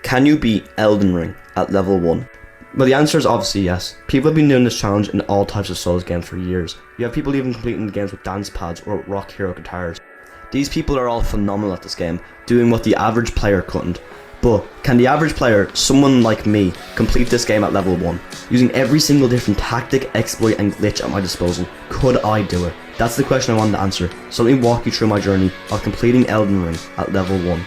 Can you beat Elden Ring at level 1? Well, the answer is obviously yes. People have been doing this challenge in all types of Souls games for years. You have people even completing the games with dance pads or rock hero guitars. These people are all phenomenal at this game, doing what the average player couldn't. But can the average player, someone like me, complete this game at level 1? Using every single different tactic, exploit and glitch at my disposal, could I do it? That's the question I wanted to answer, so let me walk you through my journey of completing Elden Ring at level 1.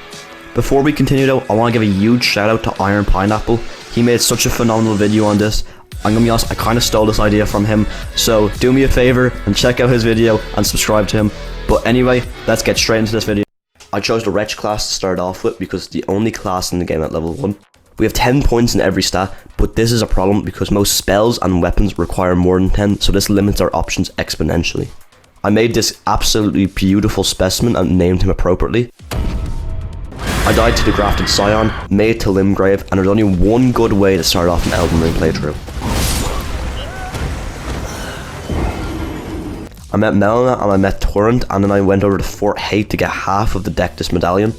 Before we continue though, I want to give a huge shout out to Iron Pineapple. He made such a phenomenal video on this. I'm gonna be honest, I kind of stole this idea from him, so do me a favor and check out his video and subscribe to him. But anyway, let's get straight into this video. I chose the Wretch class to start off with because it's the only class in the game at level 1. We have 10 points in every stat, but this is a problem because most spells and weapons require more than 10, so this limits our options exponentially. I made this absolutely beautiful specimen and named him appropriately. I died to the Grafted Scion, made to Limgrave, and there's only one good way to start off an Elden Ring playthrough. I met Melina and I met Torrent, and then I went over to Fort Hate to get half of the Dectus Medallion.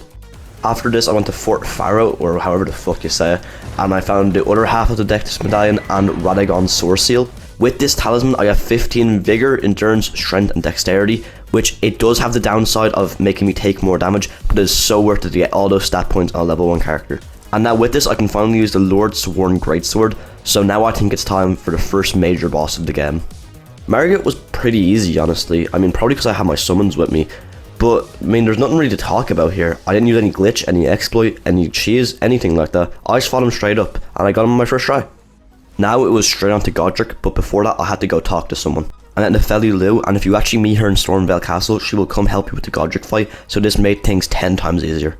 After this I went to Fort Pharaoh, or however the fuck you say it, and I found the other half of the Dectus Medallion and Radagon's Sword Seal. With this talisman I have 15 Vigor, Endurance, Strength and Dexterity, which it does have the downside of making me take more damage, but it is so worth it to get all those stat points on a level 1 character. And now with this I can finally use the Lord Sworn Greatsword, so now I think it's time for the first major boss of the game. Margit was pretty easy honestly, I mean probably because I had my summons with me, but I mean there's nothing really to talk about here. I didn't use any glitch, any exploit, any cheese, anything like that. I just fought him straight up and I got him on my first try. Now it was straight on to Godric, but before that I had to go talk to someone. I met Nepheli Liu, and if you actually meet her in Stormvale Castle, she will come help you with the Godric fight, so this made things 10 times easier.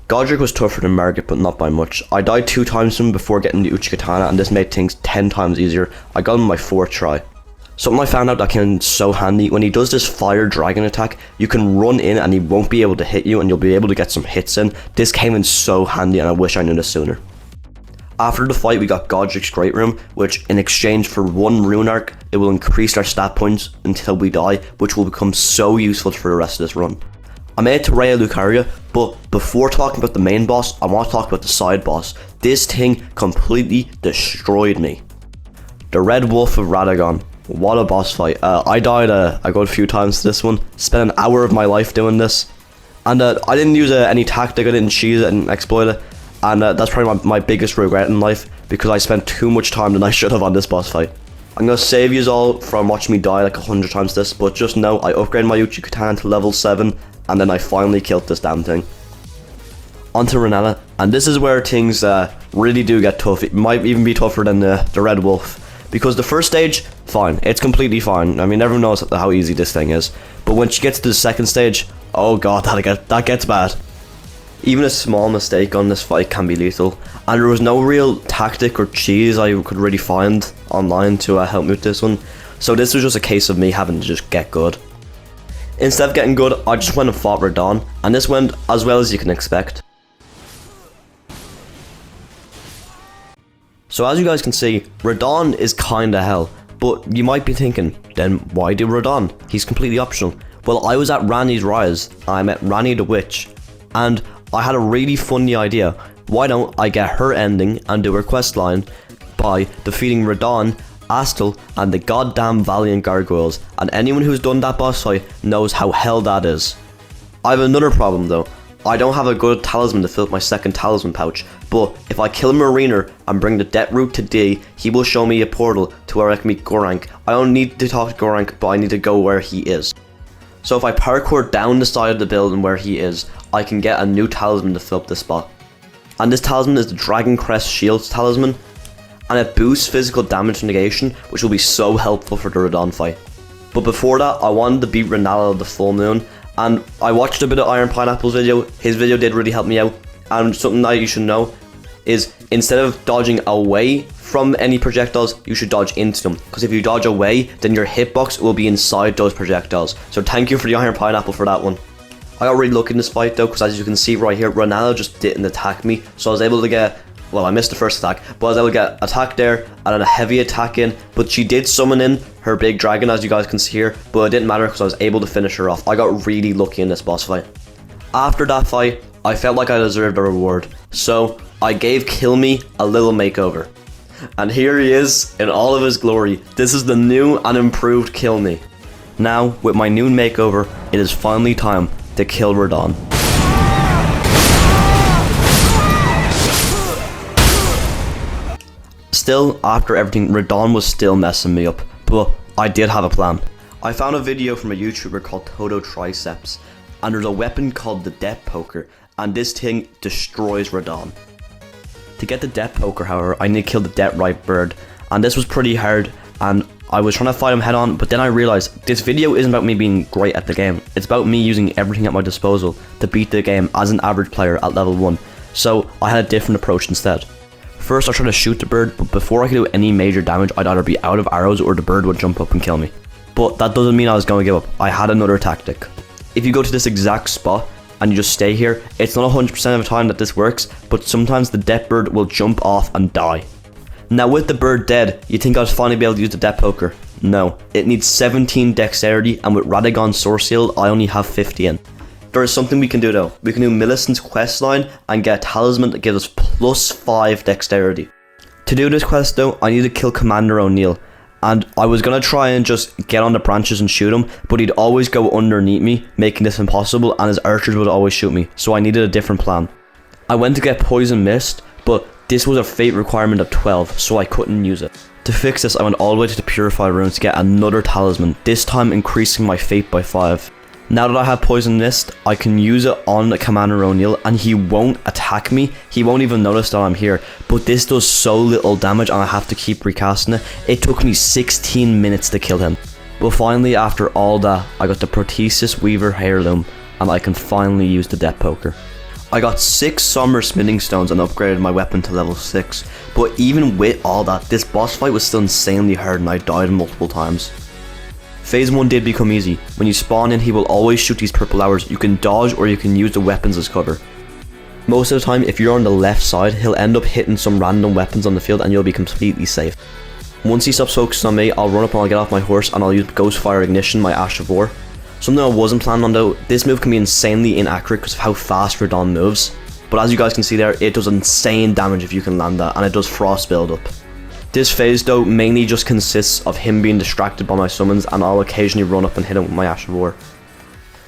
Godric was tougher than Margit, but not by much. I died 2 times to him before getting the Uchigatana, and this made things 10 times easier. I got him on my 4th try. Something I found out that came in so handy, when he does this fire dragon attack, you can run in and he won't be able to hit you and you'll be able to get some hits in. This came in so handy and I wish I knew this sooner. After the fight we got Godric's Great Room, which in exchange for 1 rune arc, it will increase our stat points until we die, which will become so useful for the rest of this run. I made it to Raya Lucaria, but before talking about the main boss, I want to talk about the side boss. This thing completely destroyed me. The Red Wolf of Radagon. What a boss fight. I died a good few times to this one, spent an hour of my life doing this, and I didn't use any tactic, I didn't cheese it and exploit it. And that's probably my biggest regret in life, because I spent too much time than I should have on this boss fight. I'm going to save you all from watching me die like 100 times this, but just know I upgraded my Uchigatana to level 7, and then I finally killed this damn thing. Onto Renella, and this is where things really do get tough. It might even be tougher than the Red Wolf, because the first stage, fine, it's completely fine. I mean, everyone knows how easy this thing is, but when she gets to the second stage, oh god, that gets bad. Even a small mistake on this fight can be lethal, and there was no real tactic or cheese I could really find online to help me with this one, so this was just a case of me having to just get good. Instead of getting good, I just went and fought Radahn, and this went as well as you can expect. So as you guys can see, Radahn is kinda hell, but you might be thinking, then why do Radahn? He's completely optional. Well, I was at Ranni's Rise, I met Ranni the Witch, and I had a really funny idea. Why don't I get her ending and do her quest line by defeating Radahn, Astel, and the goddamn Valiant Gargoyles, and anyone who's done that boss fight knows how hell that is. I have another problem though. I don't have a good talisman to fill up my second talisman pouch, but if I kill Mariner and bring the death root to D, he will show me a portal to where I can meet Gorank. I don't need to talk to Gorank, but I need to go where he is. So if I parkour down the side of the building where he is, I can get a new talisman to fill up the spot. And this talisman is the Dragon Crest Shields talisman, and it boosts physical damage negation, which will be so helpful for the Radahn fight. But before that, I wanted to beat Renala of the Full Moon, and I watched a bit of Iron Pineapple's video. His video did really help me out, and something that you should know is instead of dodging away from any projectiles, you should dodge into them, because if you dodge away, then your hitbox will be inside those projectiles. So thank you for the Iron Pineapple for that one. I got really lucky in this fight though, because as you can see right here, Ronaldo just didn't attack me, so I was able to get, well, I missed the first attack, but I was able to get attack there, and then a heavy attack in, but she did summon in her big dragon, as you guys can see here, but it didn't matter because I was able to finish her off. I got really lucky in this boss fight. After that fight, I felt like I deserved a reward, so I gave Kill Me a little makeover. And here he is in all of his glory. This is the new and improved Kill Me. Now, with my new makeover, it is finally time to kill Radahn. Still, after everything, Radahn was still messing me up, but I did have a plan. I found a video from a YouTuber called Toto Triceps, and there's a weapon called the Death Poker, and this thing destroys Radahn. To get the Death Poker, however, I need to kill the Death Right Bird, and this was pretty hard, and I was trying to fight him head on, but then I realized this video isn't about me being great at the game. It's about me using everything at my disposal to beat the game as an average player at level 1. So I had a different approach instead. First I tried to shoot the bird, but before I could do any major damage, I'd either be out of arrows or the bird would jump up and kill me. But that doesn't mean I was going to give up. I had another tactic. If you go to this exact spot and you just stay here, it's not 100% of the time that this works, but sometimes the death bird will jump off and die. Now with the bird dead, you think I'd finally be able to use the Death Poker? No, it needs 17 dexterity, and with Radagon's Source Shield, I only have 50 in. There is something we can do though. We can do Millicent's questline and get a talisman that gives us +5 dexterity. To do this quest though, I need to kill Commander O'Neill, and I was gonna try and just get on the branches and shoot him, but he'd always go underneath me, making this impossible, and his archers would always shoot me, so I needed a different plan. I went to get Poison Mist, but this was a fate requirement of 12, so I couldn't use it. To fix this, I went all the way to the Purify runes to get another talisman, this time increasing my fate by 5. Now that I have Poison Mist, I can use it on Commander O'Neill and he won't attack me, he won't even notice that I'm here, but this does so little damage and I have to keep recasting it. It took me 16 minutes to kill him. But finally, after all that, I got the Protesis Weaver Heirloom and I can finally use the Death Poker. I got 6 Somber Smithing Stones and upgraded my weapon to level 6, but even with all that, this boss fight was still insanely hard and I died multiple times. Phase 1 did become easy. When you spawn in, he will always shoot these purple arrows. You can dodge or you can use the weapons as cover. Most of the time, if you're on the left side, he'll end up hitting some random weapons on the field and you'll be completely safe. Once he stops focusing on me, I'll run up and I'll get off my horse and I'll use Ghostfire Ignition, my Ash of War. Something I wasn't planning on though, this move can be insanely inaccurate because of how fast Radahn moves. But as you guys can see there, it does insane damage if you can land that, and it does frost build up. This phase though mainly just consists of him being distracted by my summons, and I'll occasionally run up and hit him with my Ash of War.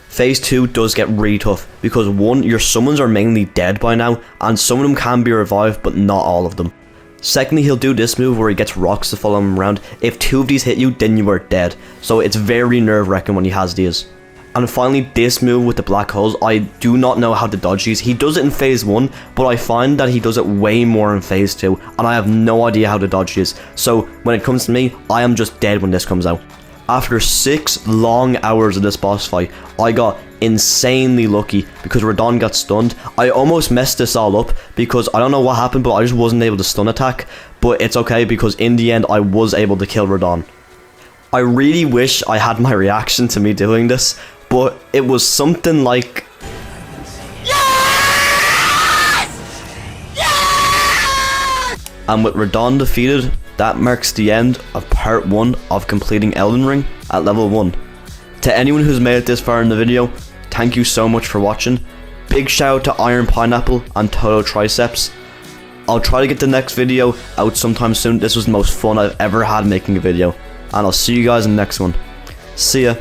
Phase 2 does get really tough because 1, your summons are mainly dead by now, and some of them can be revived but not all of them. Secondly, he'll do this move where he gets rocks to follow him around. If 2 of these hit you, then you are dead, so it's very nerve-wracking when he has these. And finally, this move with the black holes, I do not know how to dodge these. He does it in phase 1, but I find that he does it way more in phase 2, and I have no idea how to dodge these. So when it comes to me, I am just dead when this comes out. After 6 long hours of this boss fight, I got insanely lucky because Radahn got stunned. I almost messed this all up because I don't know what happened, but I just wasn't able to stun attack. But it's okay because in the end, I was able to kill Radahn. I really wish I had my reaction to me doing this, but it was something like... Yes! Yes! And with Radahn defeated, that marks the end of part 1 of completing Elden Ring at level 1. To anyone who's made it this far in the video, thank you so much for watching. Big shout out to Iron Pineapple and Toto Triceps. I'll try to get the next video out sometime soon. This was the most fun I've ever had making a video. And I'll see you guys in the next one. See ya.